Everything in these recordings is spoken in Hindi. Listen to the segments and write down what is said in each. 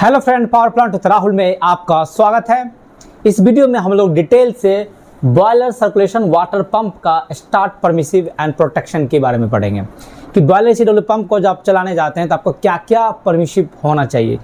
Hello friend, power plant Rahul में आपका स्वागत है। इस वीडियो में हम लोग डिटेल से बॉयलर सर्कुलेशन वाटर पंप का स्टार्ट, परमिसिव एंड प्रोटेक्शन के बारे में पढ़ेंगे कि बॉयलर सीडब्ल्यू पंप को जब आप चलाने जाते हैं तो आपको क्या क्या परमिसिव होना चाहिए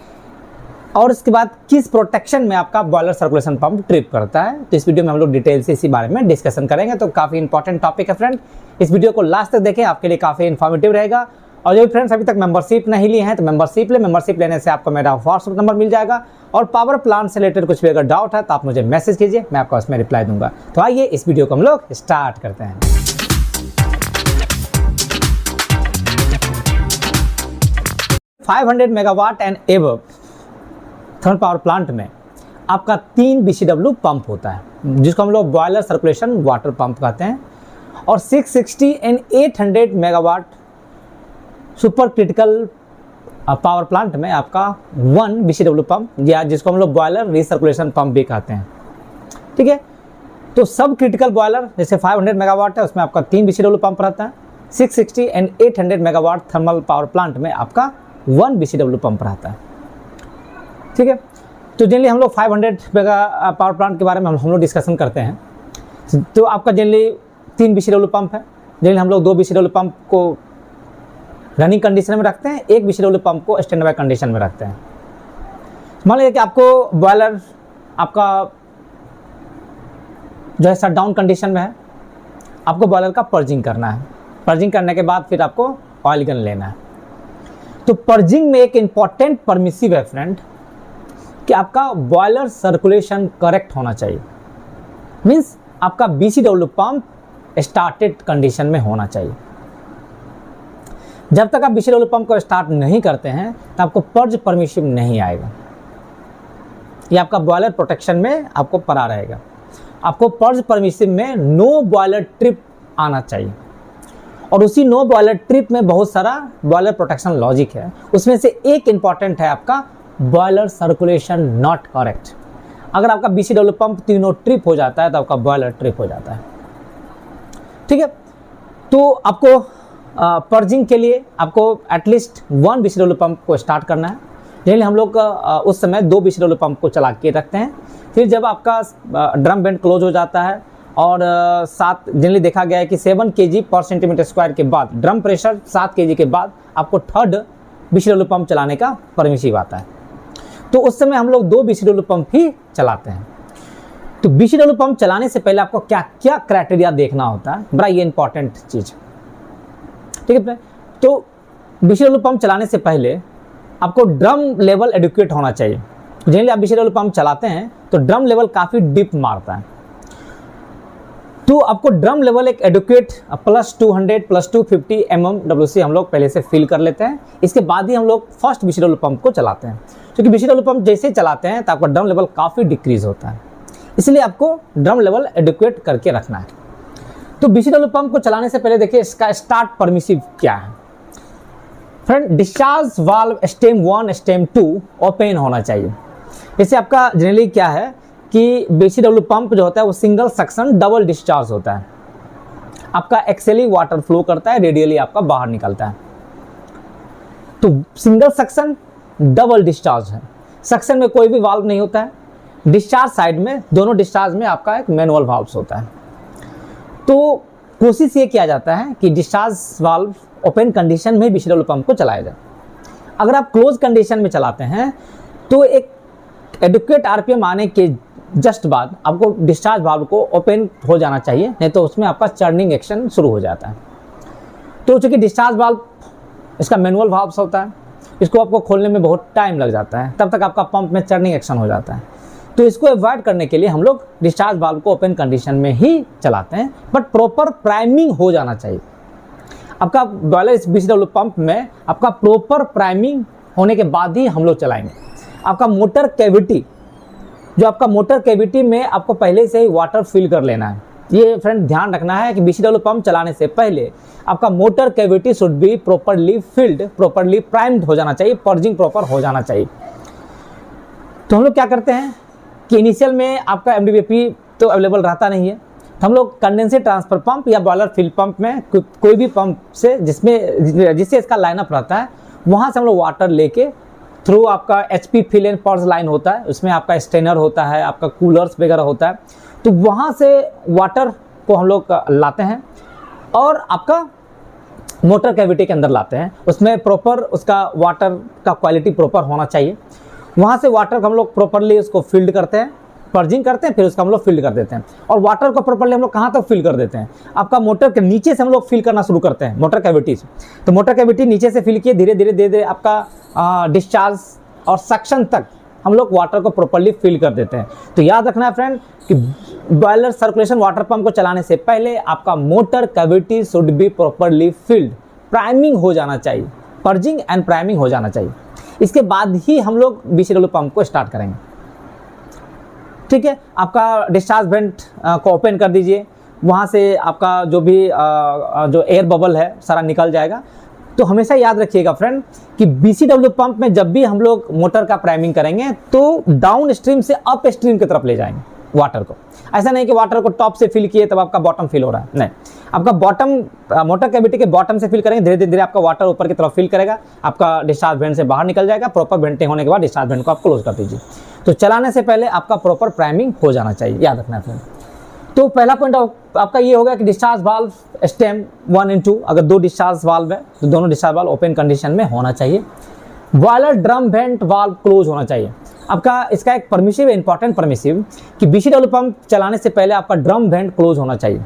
और उसके बाद किस प्रोटेक्शन में आपका बॉयलर सर्कुलेशन पंप ट्रिप करता है। तो इस वीडियो में हम लोग डिटेल से इसी बारे में डिस्कशन करेंगे। तो काफ़ी इंपॉर्टेंट टॉपिक है फ्रेंड, इस वीडियो को लास्ट तक देखें, आपके लिए काफ़ी इन्फॉर्मेटिव रहेगा। और जो फ्रेंड्स अभी तक मेंबरशिप नहीं लिए हैं तो मेंबरशिप लेने से आपको मेरा व्हाट्सएप नंबर मिल जाएगा और पावर प्लांट से रिलेटेड कुछ भी अगर डाउट है तो आप मुझे मैसेज कीजिए, मैं आपको उसमें रिप्लाई दूंगा। तो आइए इस वीडियो को हम लोग स्टार्ट करते हैं। $500 megawatt and above thermal power plant में आपका 3 BCW पंप होता है जिसको हम लोग बॉयलर सर्कुलेशन वाटर पंप कहते हैं। और 660 and 800 megawatt super critical power plant में आपका 1 BCW पंप या जिसको हम लोग बॉयलर रिसर्कुलेशन पंप भी कहते हैं। ठीक है, तो सब क्रिटिकल बॉयलर जैसे 500 मेगावाट है उसमें आपका 3 BCW पंप रहता है। 660 and 800 megawatt thermal power plant में आपका 1 BCW पंप रहता है। ठीक है, तो जनरली हम लोग 500 मेगा पावर प्लांट के बारे में हम लोग डिस्कशन करते हैं। तो आपका जनरली 3 BCW पंप है। जनरली हम लोग 2 BCW पंप को रनिंग कंडीशन में रखते हैं, 1 BCW पंप को स्टैंड बाय कंडीशन में रखते हैं। मान लीजिए कि आपको बॉयलर आपका जो है शट डाउन कंडीशन में है, आपको बॉयलर का पर्जिंग करना है। पर्जिंग करने के बाद फिर आपको ऑयल गन लेना है। तो पर्जिंग में एक इंपॉर्टेंट परमिसिव है फ्रेंड कि आपका बॉयलर सर्कुलेशन करेक्ट होना चाहिए। मीन्स आपका BCW पंप स्टार्टेड कंडीशन में होना चाहिए। जब तक आप BCW पंप को स्टार्ट नहीं करते हैं तो आपको पर्ज परमिसिव नहीं आएगा, ये आपका बॉयलर प्रोटेक्शन में आपको पड़ा रहेगा। आपको पर्ज परमिसिव में नो बॉयलर ट्रिप आना चाहिए और उसी नो बॉयलर ट्रिप में बहुत सारा बॉयलर प्रोटेक्शन लॉजिक है। उसमें से एक इंपॉर्टेंट है आपका बॉयलर सर्कुलेशन नॉट करेक्ट। अगर आपका BCW पंप तीनों ट्रिप हो जाता है तो आपका बॉयलर ट्रिप हो जाता है। ठीक है, तो आपको पर्जिंग के लिए आपको एटलीस्ट 1 BCW पंप को स्टार्ट करना है। जनरली हम लोग उस समय 2 BCW पंप को चला के रखते हैं। फिर जब आपका ड्रम बेंड क्लोज हो जाता है और 7 जनरली देखा गया है कि 7 kg पर सेंटीमीटर स्क्वायर के बाद ड्रम प्रेशर 7 kg के बाद आपको 3rd BCW पंप चलाने का परमिसिव आता है। तो उस समय हम लोग 2 BCW पंप ही चलाते हैं। तो BCW पंप चलाने से पहले आपको क्या क्या क्राइटेरिया देखना होता है, बड़ा ये इंपॉर्टेंट चीज़। ठीक है, तो BCW पंप चलाने से पहले आपको ड्रम लेवल एडुकेट होना चाहिए। जनरली आप BCW पंप चलाते हैं तो ड्रम लेवल काफ़ी डीप मारता है, तो आपको ड्रम लेवल एक एडुकेट +200 +250 mmWc हम लोग पहले से फिल कर लेते हैं। इसके बाद ही हम लोग फर्स्ट BCW पंप को चलाते हैं, क्योंकि BCW पंप जैसे चलाते हैं तो आपका ड्रम लेवल काफ़ी डिक्रीज होता है, इसलिए आपको ड्रम लेवल एडुकेट करके रखना है। तो BCW पंप को चलाने से पहले देखिए इसका स्टार्ट परमिसिव क्या है friend. Discharge valve stem 1 stem 2 open होना चाहिए। जैसे आपका जनरली क्या है कि BCW पंप जो होता है वो सिंगल सक्शन डबल डिस्चार्ज होता है। आपका एक्सेली वाटर फ्लो करता है, रेडियली आपका बाहर निकलता है। तो सिंगल सक्शन डबल डिस्चार्ज है। सक्शन में कोई भी वाल्व नहीं होता है, डिस्चार्ज साइड में दोनों डिस्चार्ज में आपका एक मैनुअल वाल्व होता है। तो कोशिश ये किया जाता है कि डिस्चार्ज वाल्व ओपन कंडीशन में BCW पंप को चलाया जाए। अगर आप क्लोज कंडीशन में चलाते हैं तो एक एडुकेट RPM आने के जस्ट बाद आपको डिस्चार्ज वाल्व को ओपन हो जाना चाहिए, नहीं तो उसमें आपका चर्निंग एक्शन शुरू हो जाता है। तो चूँकि डिस्चार्ज वाल्व इसका मैनुअल वाल्व होता है, इसको आपको खोलने में बहुत टाइम लग जाता है, तब तक आपका पंप में चर्निंग एक्शन हो जाता है। तो इसको अवॉइड करने के लिए हम लोग डिस्चार्ज वाल्व को ओपन कंडीशन में ही चलाते हैं, बट प्रॉपर प्राइमिंग हो जाना चाहिए। आपका बॉयलर इस BCW पंप में आपका प्रॉपर प्राइमिंग होने के बाद ही हम लोग चलाएंगे। आपका मोटर कैविटी, जो आपका मोटर कैविटी में आपको पहले से ही वाटर फिल कर लेना है। ये फ्रेंड ध्यान रखना है कि BCW पंप चलाने से पहले आपका motor cavity should be properly field, properly primed हो जाना चाहिए, पर्जिंग प्रॉपर हो जाना चाहिए। तो हम लोग क्या करते हैं कि इनिशियल में आपका MDVP तो अवेलेबल रहता नहीं है, तो हम लोग कंडेंसेट ट्रांसफर पंप या बॉयलर फिल पंप में कोई भी पंप से जिससे इसका लाइनअप रहता है वहाँ से हम लोग वाटर लेके थ्रू आपका HP fill and purge line होता है, उसमें आपका स्ट्रेनर होता है, आपका कूलर्स वगैरह होता है, तो वहाँ से वाटर को हम लोग लाते हैं और आपका मोटर कैविटी के अंदर लाते हैं। उसमें प्रॉपर उसका वाटर का क्वालिटी प्रॉपर होना चाहिए। वहाँ से वाटर को हम लोग प्रॉपरली उसको फिल्ड करते हैं, पर्जिंग करते हैं, फिर उसका हम लोग फिल्ड कर देते हैं। और वाटर को प्रॉपरली हम लोग कहाँ तक फिल कर देते हैं, आपका मोटर के नीचे से हम लोग फिल करना शुरू करते हैं, मोटर कैविटी से। तो मोटर कैविटी नीचे से फिल किए, धीरे धीरे आपका डिस्चार्ज और सक्शन तक हम लोग वाटर को प्रॉपरली फिल कर देते हैं। तो याद रखना है फ्रेंड कि बॉयलर सर्कुलेशन वाटर पंप को चलाने से पहले आपका motor cavity should be properly field, priming हो जाना चाहिए, पर्जिंग एंड प्राइमिंग हो जाना चाहिए। इसके बाद ही हम लोग BCW पंप को स्टार्ट करेंगे। ठीक है, आपका डिस्चार्ज वेंट को ओपन कर दीजिए, वहाँ से आपका जो भी जो एयर बबल है सारा निकल जाएगा। तो हमेशा याद रखिएगा फ्रेंड कि BCW पंप में जब भी हम लोग मोटर का प्राइमिंग करेंगे तो डाउन स्ट्रीम से अप स्ट्रीम की तरफ ले जाएंगे वाटर को। ऐसा नहीं कि वाटर को टॉप से फिल किए तब आपका बॉटम फिल हो रहा है, नहीं, आपका बॉटम मोटर कैविटी के बॉटम से फिल करेंगे, धीरे धीरे आपका वाटर ऊपर की तरफ फिल करेगा, आपका डिस्चार्ज वेंट से बाहर निकल जाएगा। प्रॉपर वेंटिंग होने के बाद डिस्चार्ज वेंट को आप क्लोज कर दीजिए। तो चलाने से पहले आपका प्रॉपर प्राइमिंग हो जाना चाहिए, याद रखना है फ्रेंड। तो पहला पॉइंट आपका ये होगा कि डिस्चार्ज वाल्व स्टेम 1 और 2, अगर 2 डिस्चार्ज वाल्व है तो दोनों डिस्चार्ज वाल्व ओपन कंडीशन में होना चाहिए। Boiler drum vent valve close होना चाहिए। आपका इसका एक परमिसिव, इंपॉर्टेंट परमिसिव कि BCW पंप चलाने से पहले आपका ड्रम वेंट क्लोज होना चाहिए।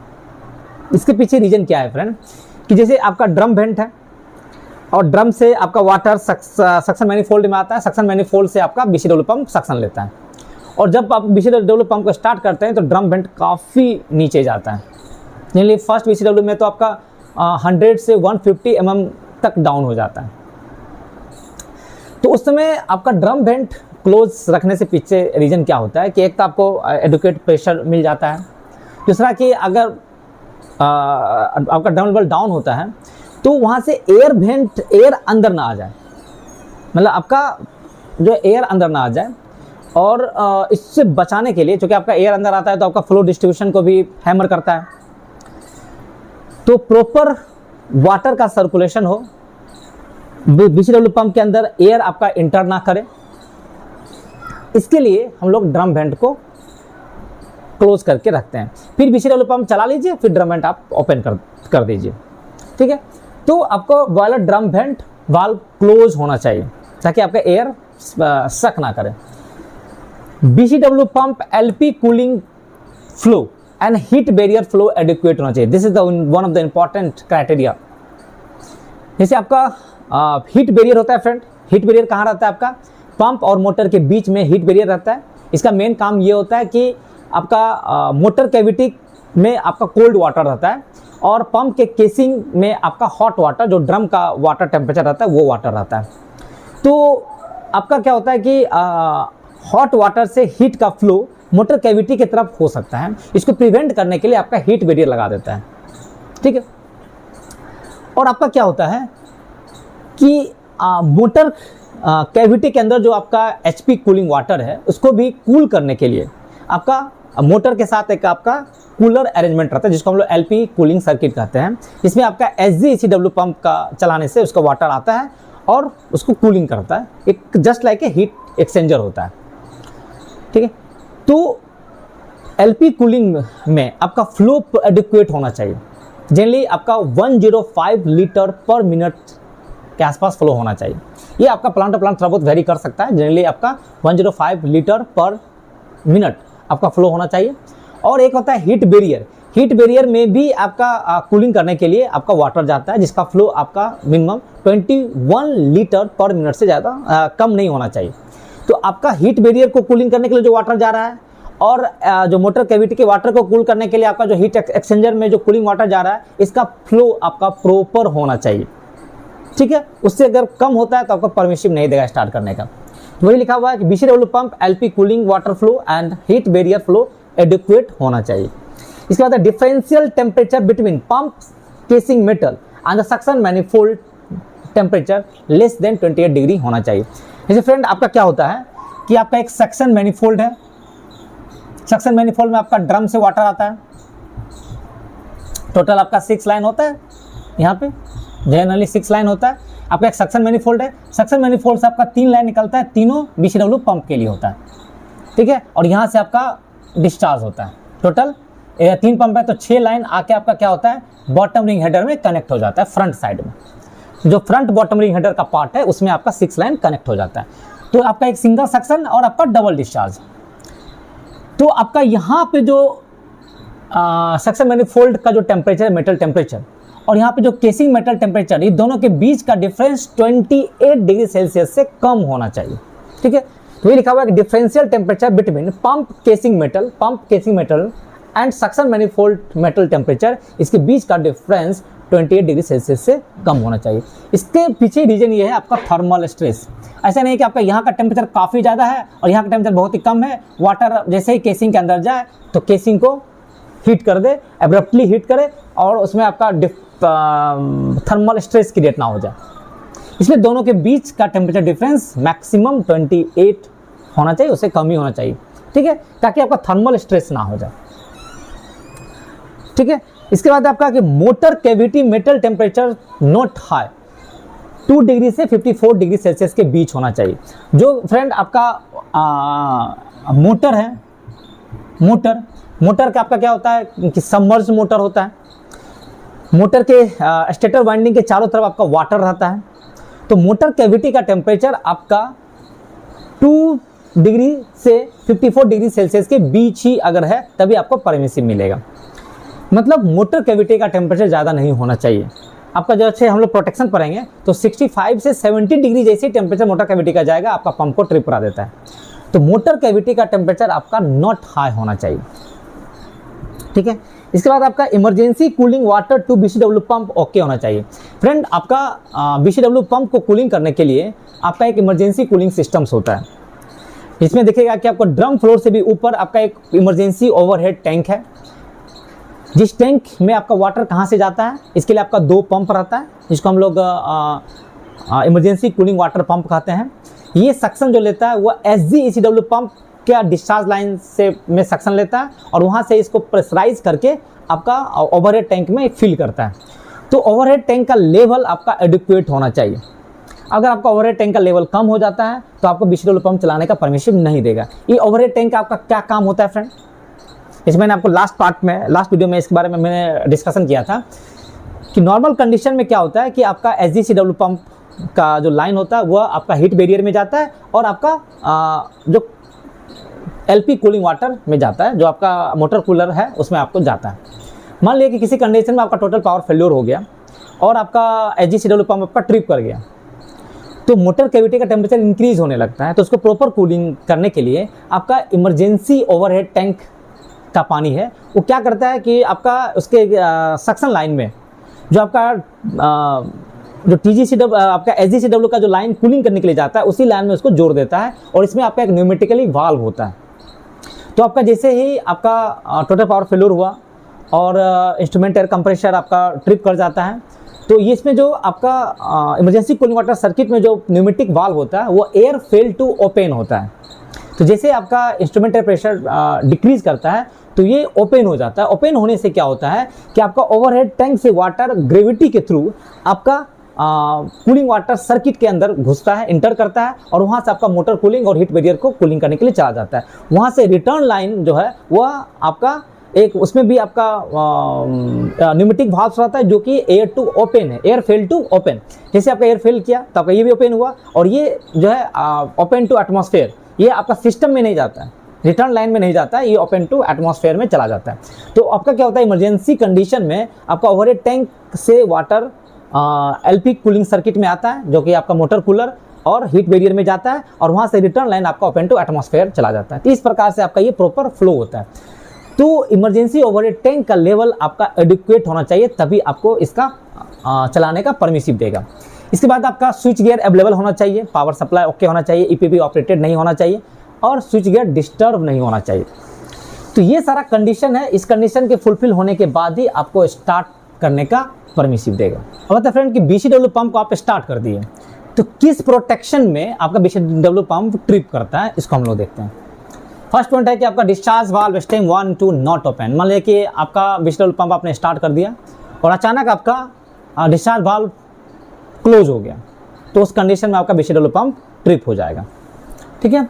इसके पीछे रीजन क्या है फ्रेंड कि जैसे आपका ड्रम वेंट है और ड्रम से आपका वाटर सक्शन मैनिफोल्ड में आता है, सक्शन मैनिफोल्ड से आपका BCW पंप सक्शन लेता है। और जब आप BCW पंप को स्टार्ट करते हैं तो ड्रम वेंट काफ़ी नीचे जाता है। जनरली फर्स्ट BCW में तो आपका 100 से 150 mm तक डाउन हो जाता है। तो उस समय आपका ड्रम वेंट क्लोज रखने से पीछे रीज़न क्या होता है कि एक तो आपको एडुकेट प्रेशर मिल जाता है, दूसरा कि अगर आपका ड्रम लेवल डाउन होता है तो वहाँ से एयर अंदर ना आ जाए, मतलब आपका जो एयर अंदर ना आ जाए। और इससे बचाने के लिए, क्योंकि आपका एयर अंदर आता है तो आपका फ्लो डिस्ट्रीब्यूशन को भी हैमर करता है, तो प्रॉपर वाटर का सर्कुलेशन हो, BCW पंप के अंदर एयर आपका इंटर ना करे, इसके लिए हम लोग ड्रम वेंट को क्लोज करके रखते हैं। फिर BCW पंप चला लीजिए, फिर ड्रम वेंट आप ओपन कर दीजिए। ठीक है, तो आपको boiler drum vent valve close होना चाहिए ताकि आपका एयर सक ना करे। BCW pump LP cooling flow and heat barrier flow adequate होना चाहिए। This is one of the important criteria. जैसे आपका हीट बैरियर होता है फ्रेंड, हीट बैरियर कहाँ रहता है आपका पंप और मोटर के बीच में हीट बैरियर रहता है। इसका मेन काम ये होता है कि आपका मोटर कैविटी में आपका कोल्ड वाटर रहता है और पंप के केसिंग में आपका हॉट वाटर, जो ड्रम का वाटर टेम्परेचर रहता है वो वाटर रहता है। तो आपका क्या होता है कि हॉट वाटर से हीट का फ्लो मोटर कैविटी की तरफ हो सकता है, इसको प्रिवेंट करने के लिए आपका हीट बैरियर लगा देता है। ठीक है, और आपका क्या होता है कि मोटर कैविटी के अंदर जो आपका HP कूलिंग वाटर है उसको भी कूल करने के लिए आपका मोटर के साथ एक आपका कूलर अरेंजमेंट रहता है जिसको हम लोग LP कूलिंग सर्किट कहते हैं। इसमें आपका SG-ECW पंप का चलाने से उसका वाटर आता है और उसको कूलिंग करता है, एक just like a heat exchanger होता है। ठीक है, तो LP कूलिंग में आपका फ्लो एडिक्वेट होना चाहिए। जनरली आपका 105 लीटर पर मिनट के आसपास फ्लो होना चाहिए। ये आपका प्लांट टू प्लांट थोड़ा बहुत वेरी कर सकता है, जनरली आपका 105 लीटर पर मिनट आपका फ्लो होना चाहिए। और एक होता है हीट बैरियर। हीट बैरियर में भी आपका कूलिंग करने के लिए आपका वाटर जाता है जिसका फ्लो आपका मिनिमम 21 लीटर पर मिनट से ज़्यादा कम नहीं होना चाहिए। तो आपका हीट बैरियर को कूलिंग करने के लिए जो वाटर जा रहा है और जो मोटर कैविटी के वाटर को कूल करने के लिए आपका जो हीट एक्सचेंजर में जो कूलिंग वाटर जा रहा है, इसका फ्लो आपका प्रॉपर होना चाहिए। ठीक है, उससे अगर कम होता है तो आपको परमिशन नहीं देगा स्टार्ट करने का। वही लिखा हुआ है कि BCW pump LP cooling water flow and heat barrier flow adequate होना चाहिए। इसके बाद differential temperature between pump casing metal and the suction manifold temperature less than 28 degree होना चाहिए। जैसे फ्रेंड आपका क्या होता है कि आपका एक सक्शन मैनिफोल्ड है, सक्शन मैनिफोल्ड में आपका ड्रम से वाटर आता है, टोटल आपका 6 लाइन होता है, यहाँ पे जनरली 6 लाइन होता है। आपका एक सक्शन मैनिफोल्ड है, सक्शन मैनिफोल्ड से आपका 3 लाइन निकलता है, तीनों BCW पंप के लिए होता है, ठीक है। और यहाँ से आपका डिस्चार्ज होता है। टोटल 3 पंप है तो 6 लाइन आके आपका क्या होता है, बॉटम रिंग हेडर में कनेक्ट हो जाता है। फ्रंट साइड में जो फ्रंट बॉटम रिंग हेडर का पार्ट है उसमें आपका 6 लाइन कनेक्ट हो जाता है। तो आपका एक सिंगल सक्शन और आपका डबल डिस्चार्ज। तो आपका यहाँ पे जो सक्शन मैनिफोल्ड का जो टेम्परेचर है, मेटल टेम्परेचर, और यहाँ पे जो केसिंग मेटल टेम्परेचर, ये दोनों के बीच का डिफरेंस 28 डिग्री सेल्सियस से कम होना चाहिए, ठीक है। तो ये लिखा हुआ है कि differential temperature between pump casing metal and suction manifold metal temperature, इसके बीच का डिफरेंस 28 डिग्री सेल्सियस से कम होना चाहिए। इसके पीछे रीजन ये है आपका थर्मल स्ट्रेस। ऐसा नहीं कि आपका यहाँ का टेम्परेचर काफ़ी ज़्यादा है और यहाँ का टेम्परेचर बहुत ही कम है, वाटर जैसे ही केसिंग के अंदर जाए तो केसिंग को हीट कर दे, एब्रप्टली हीट करे और उसमें आपका थर्मल स्ट्रेस क्रिएट ना हो जाए। इसलिए दोनों के बीच का टेम्परेचर डिफरेंस मैक्सिमम 28 होना चाहिए, उससे कम ही होना चाहिए, ठीक है, ताकि आपका थर्मल स्ट्रेस ना हो जाए, ठीक है। इसके बाद आपका कि motor cavity metal temperature not high 2 degree से 54 डिग्री सेल्सियस के बीच होना चाहिए। जो फ्रेंड आपका मोटर है, मोटर का आपका क्या होता है कि सबमर्ज मोटर होता है। मोटर के स्टेटर वाइंडिंग के चारों तरफ आपका वाटर रहता है। तो मोटर कैविटी का टेम्परेचर आपका 2 डिग्री से 54 डिग्री सेल्सियस के बीच ही अगर है तभी आपको परमिसिव मिलेगा। मतलब मोटर कैविटी का टेम्परेचर ज़्यादा नहीं होना चाहिए। आपका जो अच्छे हम लोग प्रोटेक्शन पढ़ेंगे तो 65 से 70 डिग्री जैसे टेम्परेचर मोटर कैविटी का जाएगा, आपका पंप को ट्रिप करा देता है। तो मोटर कैविटी का टेम्परेचर आपका नॉट हाई होना चाहिए, ठीक है। इसके बाद आपका emergency cooling water to BCW pump okay होना चाहिए। फ्रेंड आपका BCW पंप को कूलिंग करने के लिए आपका एक इमरजेंसी कूलिंग सिस्टम्स होता है। इसमें देखिएगा कि आपको ड्रम फ्लोर से भी ऊपर आपका एक इमरजेंसी ओवरहेड टैंक है। जिस टैंक में आपका वाटर कहाँ से जाता है, इसके लिए आपका 2 पंप रहता है, जिसको हम लोग इमरजेंसी कूलिंग वाटर पंप कहते हैं। ये सक्शन जो लेता है वो SGECW पंप क्या डिस्चार्ज लाइन से में सक्शन लेता है और वहाँ से इसको प्रेशराइज करके आपका ओवरहेड टैंक में फिल करता है। तो ओवरहेड टैंक का लेवल आपका एडिक्वेट होना चाहिए। अगर आपका ओवरहेड टैंक का लेवल कम हो जाता है तो आपको BCW पंप चलाने का परमिशन नहीं देगा। ये ओवरहेड टैंक का आपका क्या काम होता है फ्रेंड, इसमें मैंने आपको लास्ट वीडियो में इसके बारे में मैंने डिस्कशन किया था कि नॉर्मल कंडीशन में क्या होता है कि आपका SGCW पंप का जो लाइन होता है वह आपका हीट बैरियर में जाता है और आपका जो LP कूलिंग वाटर में जाता है, जो आपका मोटर कूलर है उसमें आपको जाता है। मान लिया कि किसी कंडीशन में आपका टोटल पावर फेल्योर हो गया और आपका SGCW पंप आपका ट्रिप कर गया, तो मोटर कैविटी का टेम्परेचर इंक्रीज होने लगता है। तो उसको प्रॉपर कूलिंग करने के लिए आपका इमरजेंसी ओवरहेड टैंक का पानी है वो क्या करता है कि आपका उसके सक्शन लाइन में जो आपका जो TGCW आपका SGCW का जो लाइन कूलिंग करने के लिए जाता है उसी लाइन में उसको जोड़ देता है और इसमें आपका एक न्यूमेटिकली वाल्व होता है। तो आपका जैसे ही आपका टोटल पावर फेल्योर हुआ और इंस्ट्रूमेंट एयर कंप्रेसर आपका ट्रिप कर जाता है, तो ये इसमें जो आपका इमरजेंसी कूलिंग वाटर सर्किट में जो न्यूमेटिक वाल्व होता है वो एयर फेल टू ओपन होता है। तो जैसे आपका इंस्ट्रूमेंट एयर प्रेशर डिक्रीज करता है तो ये ओपन हो जाता है। ओपन होने से क्या होता है कि आपका ओवरहेड टैंक से वाटर ग्रेविटी के थ्रू आपका कूलिंग वाटर सर्किट के अंदर घुसता है, इंटर करता है और वहाँ से आपका मोटर कूलिंग और हीट बैरियर को कूलिंग करने के लिए चला जाता है। वहाँ से रिटर्न लाइन जो है वह आपका एक उसमें भी आपका न्यूमेटिक वाल्व रहता है जो कि एयर टू ओपन है, एयर फेल टू ओपन। जैसे आपका एयर फेल किया तो आपका ये भी ओपन हुआ और ये जो है ओपन टू एटमॉस्फेयर, ये आपका सिस्टम में नहीं जाता है, रिटर्न लाइन में नहीं जाता है, ये ओपन टू एटमॉस्फेयर में चला जाता है। तो आपका क्या होता है इमरजेंसी कंडीशन में आपका ओवरहेड टैंक से वाटर LP कूलिंग सर्किट में आता है जो कि आपका मोटर कूलर और हीट बैरियर में जाता है और वहाँ से रिटर्न लाइन आपका ओपन टू एटमॉस्फेयर चला जाता है। तो इस प्रकार से आपका ये प्रॉपर फ्लो होता है। तो इमरजेंसी ओवरहेड टैंक का लेवल आपका एडिक्वेट होना चाहिए तभी आपको इसका चलाने का परमिसिव देगा। इसके बाद आपका स्विच गियर अवेलेबल होना चाहिए, पावर सप्लाई ओके होना चाहिए, EPP ऑपरेटेड नहीं होना चाहिए और स्विच गियर डिस्टर्ब नहीं होना चाहिए। तो ये सारा कंडीशन है, इस कंडीशन के फुलफिल होने के बाद ही आपको स्टार्ट करने का परमिसिव देगा। अब आता है फ्रेंड कि BCW पंप को आप स्टार्ट कर दिए तो किस प्रोटेक्शन में आपका BCW पंप ट्रिप करता है, इसको हम लोग देखते हैं। फर्स्ट पॉइंट है कि आपका discharge valve stem 1 2 not open. मान लिया कि आपका BCW पंप आपने स्टार्ट कर दिया और अचानक आपका डिस्चार्ज वाल्व क्लोज हो गया, तो उस कंडीशन में आपका BCW पंप ट्रिप हो जाएगा। ठीक है।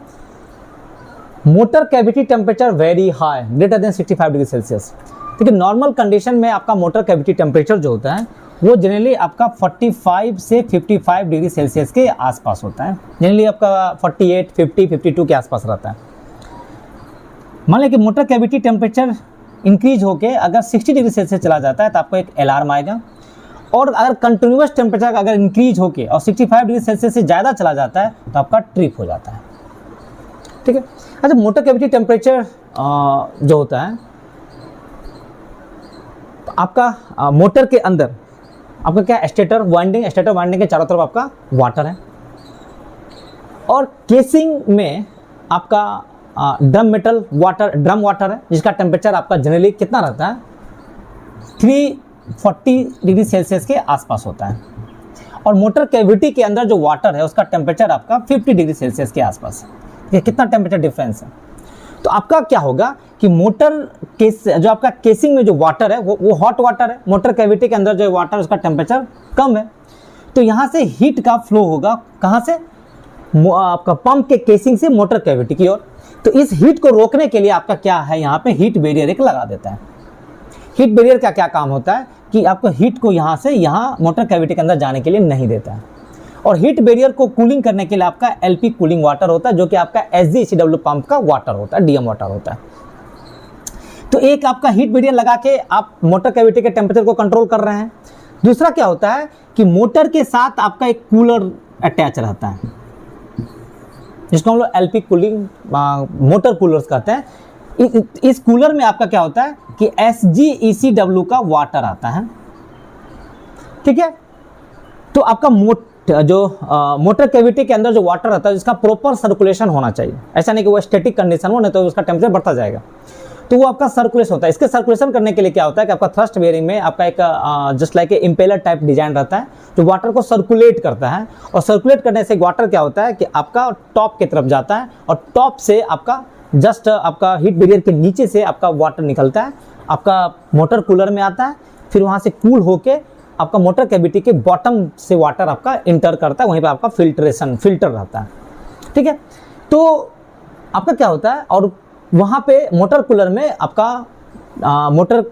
Motor cavity temperature vary high greater than 65 degree Celsius. ठीक है, नॉर्मल कंडीशन में आपका मोटर कैविटी टेम्परेचर जो होता है वो जनरली आपका 45 से 55 डिग्री सेल्सियस के आसपास होता है। जनरली आपका 48, 50, 52 के आसपास रहता है। मान लें कि मोटर कैविटी टेम्परेचर इंक्रीज होके अगर 60 डिग्री सेल्सियस चला जाता है तो आपको एक अलार्म आएगा, और अगर कंटिन्यूस टेम्परेचर अगर इंक्रीज होके और 65 डिग्री सेल्सियस से ज़्यादा चला जाता है तो आपका ट्रिप हो जाता है। ठीक है। अच्छा, मोटर कैविटी टेम्परेचर जो होता है तो आपका मोटर के अंदर आपका क्या स्टेटर वाइंडिंग के चारों तरफ आपका वाटर है, और केसिंग में आपका ड्रम वाटर है जिसका टेम्परेचर आपका जनरली कितना रहता है 340 डिग्री सेल्सियस के आसपास होता है, और मोटर कैविटी के अंदर जो वाटर है उसका टेम्परेचर आपका 50 डिग्री सेल्सियस के आसपास है। कितना टेम्परेचर डिफरेंस है। तो आपका क्या होगा कि मोटर केस जो आपका केसिंग में जो वाटर है वो हॉट वाटर है, मोटर कैविटी के अंदर जो वाटर उसका टेम्परेचर कम है, तो यहाँ से हीट का फ्लो होगा कहाँ से, आपका पंप के केसिंग से मोटर कैविटी की ओर। तो इस हीट को रोकने के लिए आपका क्या है, यहाँ पे हीट बैरियर एक लगा देता है। हीट बैरियर का क्या काम होता है कि आपको हीट को यहाँ से यहाँ मोटर कैविटी के अंदर जाने के लिए नहीं देता है, और हीट बैरियर को कूलिंग करने के लिए आपका LP कूलिंग वाटर होता है जो कि आपका SGCW पंप का वाटर होता है, DM वाटर होता है। तो एक आपका हीट बैरियर लगा के आप मोटर कैविटी के टेम्परेचर को कंट्रोल कर रहे हैं। दूसरा क्या होता है कि मोटर के साथ आपका एक कूलर अटैच रहता है जिसको हम लोग LP कूलिंग मोटर कूलर्स कहते हैं। इस कूलर में आपका क्या होता है कि SGECW का वाटर आता है। ठीक है। तो आपका मोटर कैविटी के अंदर जो वाटर रहता है जिसका प्रॉपर सर्कुलेशन होना चाहिए, ऐसा नहीं कि वो स्टैटिक कंडीशन हो, नहीं तो उसका टेम्परेचर बढ़ता जाएगा। तो वो आपका सर्कुलेशन होता है। इसके सर्कुलेशन करने के लिए क्या होता है कि आपका थ्रस्ट बेयरिंग में आपका एक just like impeller type design रहता है जो वाटर को सर्कुलेट करता है, और सर्कुलेट करने से वाटर क्या होता है कि आपका टॉप की तरफ जाता है, और टॉप से आपका जस्ट आपका हीट बैरियर के नीचे से आपका वाटर निकलता है, आपका मोटर कूलर में आता है, फिर वहाँ से कूल होके आपका मोटर कैविटी के बॉटम से वाटर आपका इंटर करता है, वहीं पर आपका फिल्टर रहता है। ठीक है। तो आपका क्या होता है, और वहाँ पे मोटर कूलर में आपका मोटर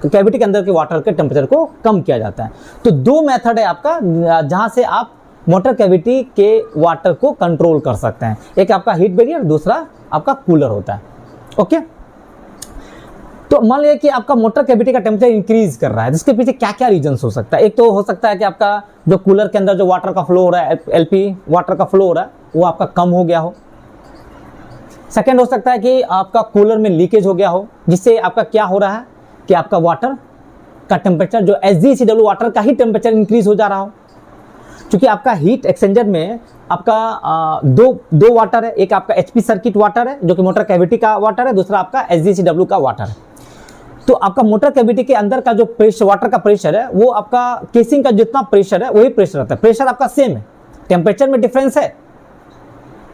कैविटी के अंदर के वाटर के टेम्परेचर को कम किया जाता है। तो दो मेथड है आपका जहाँ से आप मोटर कैविटी के वाटर को कंट्रोल कर सकते हैं। एक आपका हीट बैरियर, दूसरा आपका कूलर होता है। ओके। तो मान लिया कि आपका मोटर कैविटी का टेम्परेचर इंक्रीज कर रहा है, जिसके पीछे क्या क्या रीजंस हो सकता है। एक तो हो सकता है कि आपका जो कूलर के अंदर जो वाटर का फ्लो हो रहा है, LP वाटर का फ्लो हो रहा है, वो आपका कम हो गया हो। सेकेंड हो सकता है कि आपका कूलर में लीकेज हो गया हो, जिससे आपका क्या हो रहा है कि आपका वाटर का टेम्परेचर जो SGCW वाटर का ही टेम्परेचर इंक्रीज हो जा रहा हो। क्योंकि आपका हीट एक्सचेंजर में आपका दो वाटर है, एक आपका HP सर्किट वाटर है जो कि मोटर कैविटी का वाटर है, दूसरा आपका SGCW का वाटर है। तो आपका मोटर कैविटी के अंदर का जो प्रेशर वाटर का प्रेशर है वो आपका केसिंग का जितना प्रेशर है वही प्रेशर रहता है। प्रेशर आपका सेम है, टेम्परेचर में डिफरेंस है,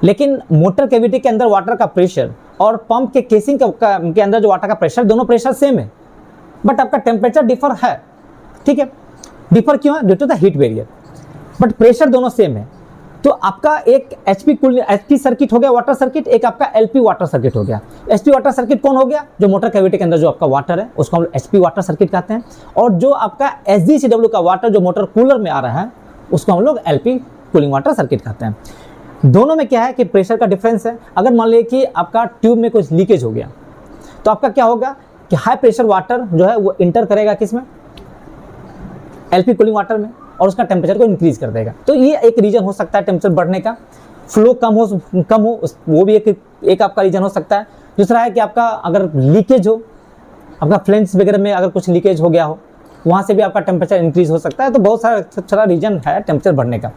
लेकिन मोटर कैविटी के अंदर वाटर का प्रेशर और पंप के केसिंग के अंदर जो वाटर का प्रेशर, दोनों प्रेशर सेम है, बट आपका टेम्परेचर डिफर है। ठीक है। डिफर क्यों है? Due to the heat barrier, but pressure दोनों सेम है। तो आपका एक HP सर्किट हो गया वाटर सर्किट, एक आपका LP वाटर सर्किट हो गया। HP वाटर सर्किट कौन हो गया? जो मोटर कैविटी के अंदर जो आपका वाटर है उसको हम HP वाटर सर्किट कहते हैं, और जो आपका SGCW का वाटर जो मोटर कूलर में आ रहा है उसको हम लोग LP कूलिंग वाटर सर्किट कहते हैं। दोनों में क्या है कि प्रेशर का डिफरेंस है। अगर मान लीजिए कि आपका ट्यूब में कुछ लीकेज हो गया तो आपका क्या होगा कि हाई प्रेशर वाटर जो है वो इंटर करेगा किसमें? LP कूलिंग वाटर में, और उसका टेम्परेचर को इंक्रीज कर देगा। तो ये एक रीजन हो सकता है टेम्परेचर बढ़ने का। फ्लो कम हो वो भी एक आपका रीजन हो सकता है। दूसरा है कि आपका अगर लीकेज हो, आपका फ्लेंस वगैरह में अगर कुछ लीकेज हो गया हो, वहाँ से भी आपका टेम्परेचर इंक्रीज हो सकता है। तो बहुत सारा रीजन है टेम्परेचर बढ़ने का।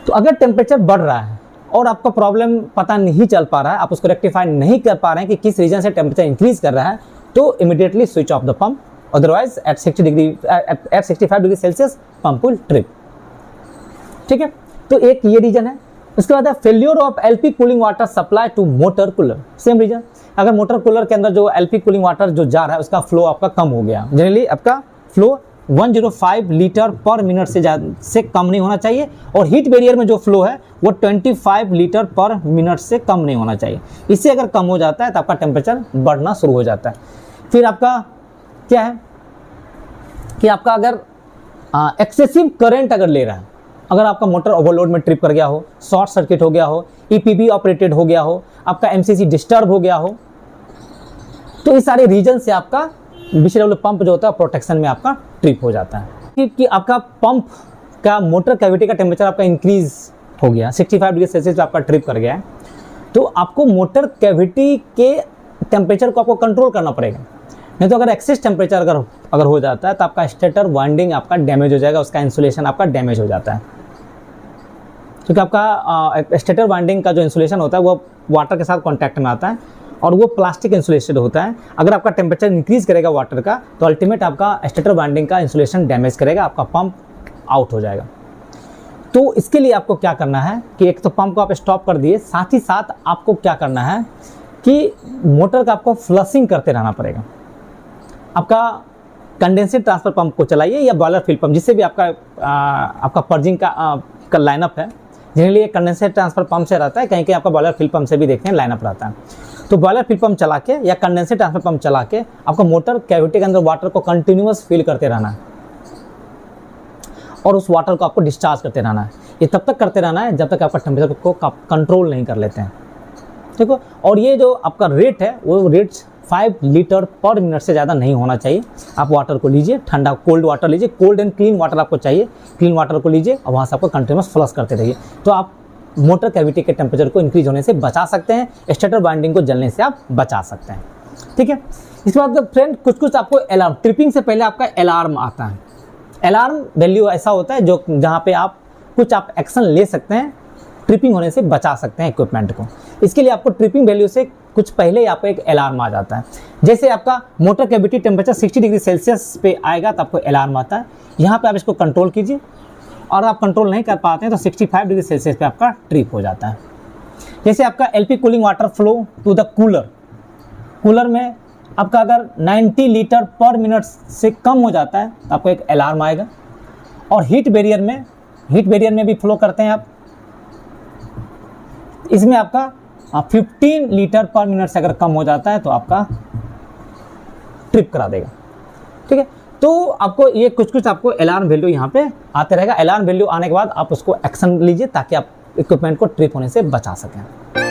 तो अगर टेम्परेचर बढ़ रहा है और आपका प्रॉब्लम पता नहीं चल पा रहा है, आप उसको रेक्टिफाई नहीं कर पा रहे हैं कि किस रीजन से टेम्परेचर इंक्रीज कर रहा है, तो immediately switch off the pump, otherwise at 65 degree Celsius pump will trip. ठीक है। तो एक ये रीजन है। उसके बाद है failure of LP cooling water supply to motor cooler. Same reason, अगर मोटर कूलर के अंदर जो LP कूलिंग वाटर जो जा रहा है उसका फ्लो आपका कम हो गया, जनरली आपका फ्लो 105 लीटर पर मिनट से कम नहीं होना चाहिए, और हीट बैरियर में जो फ्लो है वो 25 लीटर पर मिनट से कम नहीं होना चाहिए। इससे अगर कम हो जाता है तो आपका टेम्परेचर बढ़ना शुरू हो जाता है। फिर आपका क्या है कि आपका अगर एक्सेसिव करंट अगर ले रहा है, अगर आपका मोटर ओवरलोड में ट्रिप कर गया हो, शॉर्ट सर्किट हो गया हो, ईपीबी ऑपरेटेड हो गया हो, आपका एमसीसी डिस्टर्ब हो गया हो, तो इस सारे रीजन से आपका बीसीडब्ल्यू पंप जो होता है प्रोटेक्शन में आपका ट्रिप हो जाता है। कि आपका पंप का मोटर कैविटी का टेम्परेचर आपका इंक्रीज हो गया, 65 डिग्री सेल्सियस पे आपका ट्रिप कर गया है, तो आपको मोटर कैविटी के टेम्परेचर को आपको कंट्रोल करना पड़ेगा। नहीं तो अगर एक्सेस टेम्परेचर अगर हो जाता है तो आपका स्टेटर वाइंडिंग आपका डैमेज हो जाएगा, उसका इंसुलेशन आपका डैमेज हो जाता है, क्योंकि आपका स्टेटर वाइंडिंग का जो इंसुलेशन होता है वो वाटर के साथ कॉन्टैक्ट में आता है और वो प्लास्टिक इंसुलेटेड होता है। अगर आपका टेम्परेचर इंक्रीज करेगा वाटर का तो अल्टीमेट आपका स्टेटर वाइंडिंग का इंसुलेशन डैमेज करेगा, आपका पंप आउट हो जाएगा। तो इसके लिए आपको क्या करना है कि एक तो पंप को आप स्टॉप कर दिए, साथ ही साथ आपको क्या करना है कि मोटर का आपको फ्लशिंग करते रहना पड़ेगा। आपका कंडेंसर ट्रांसफर पंप को चलाइए या बॉयलर फिल पंप, जिससे भी आपका पर्जिंग का लाइनअप है। जनरली कंडेंसर ट्रांसफर पंप से रहता है, कहीं कहीं आपका बॉयलर फिल पंप से भी देखते हैं लाइनअप रहता है। तो बॉयलर फिल पंप चला के या कंडेंसर ट्रांसफर पंप चला के आपको मोटर कैविटी के अंदर वाटर को कंटिन्यूअस फिल करते रहना है और उस वाटर को आपको डिस्चार्ज करते रहना है। ये तब तक करते रहना है जब तक आपका टेम्परेचर को कंट्रोल नहीं कर लेते हैं, ठीक है। और ये जो आपका रेट है वो रेट 5 लीटर पर मिनट से ज़्यादा नहीं होना चाहिए। आप वाटर को लीजिए, ठंडा कोल्ड वाटर लीजिए, कोल्ड एंड क्लीन वाटर आपको चाहिए, क्लीन वाटर को लीजिए और वहाँ से आपको कंटिन्यूअस फ्लश करते रहिए। तो आप मोटर कैविटी के टेम्परेचर को इंक्रीज होने से बचा सकते हैं, स्टेटर वाइंडिंग को जलने से आप बचा सकते हैं, ठीक है। इसके बाद फ्रेंड कुछ आपको अलार्म, ट्रिपिंग से पहले आपका अलार्म आता है। अलार्म वैल्यू ऐसा होता है जो जहाँ पे आप एक्शन ले सकते हैं, ट्रिपिंग होने से बचा सकते हैं इक्विपमेंट को। इसके लिए आपको ट्रिपिंग वैल्यू से कुछ पहले ही आपको एक अलार्म आ जाता है। जैसे आपका motor cavity temperature 60 degree Celsius पे आएगा तो आपको अलार्म आता है। यहाँ पे आप इसको कंट्रोल कीजिए, और आप कंट्रोल नहीं कर पाते हैं तो 65 डिग्री सेल्सियस पे आपका ट्रिप हो जाता है। जैसे आपका LP cooling water flow to the cooler में आपका अगर 90 लीटर पर मिनट से कम हो जाता है तो आपको एक अलार्म आएगा। और हीट बैरियर में भी फ्लो करते हैं आप, इसमें आपका 15 लीटर पर मिनट से अगर कम हो जाता है तो आपका ट्रिप करा देगा, ठीक है। तो आपको ये कुछ आपको अलार्म वैल्यू यहाँ पे आते रहेगा। अलार्म वैल्यू आने के बाद आप उसको एक्शन लीजिए ताकि आप इक्विपमेंट को ट्रिप होने से बचा सकें।